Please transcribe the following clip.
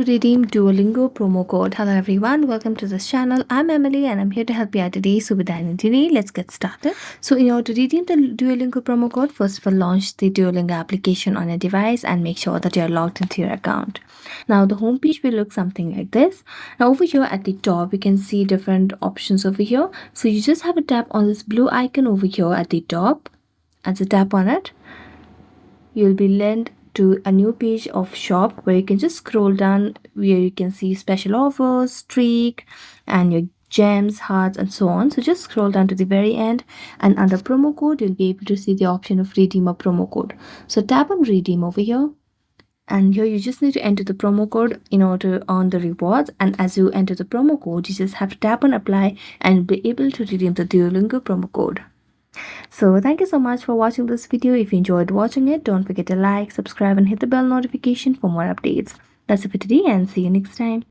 To redeem Duolingo promo code. Hello everyone, welcome to this channel. I'm Emily and I'm here to help you out today. So without any delay, let's get started. So in order to redeem the Duolingo promo code, first of all launch the Duolingo application on your device and make sure that you're logged into your account. Now the homepage will look something like this. Now over here at the top, you can see different options over here. So you just have a tap on this blue icon over here at the top. As you tap on it, you'll be led to a new page of shop where you can just scroll down, where you can see special offers, streak, and your gems, hearts, and so on. So just scroll down to the very end, and under promo code you'll be able to see the option of redeem a promo code. So tap on redeem over here, and here you just need to enter the promo code in order to earn the rewards. And as you enter the promo code, you just have to tap on apply and be able to redeem the Duolingo promo code. So thank you so much for watching this video. If you enjoyed watching it, don't forget to like, subscribe, and hit the bell notification for more updates. That's it for today, and see you next time.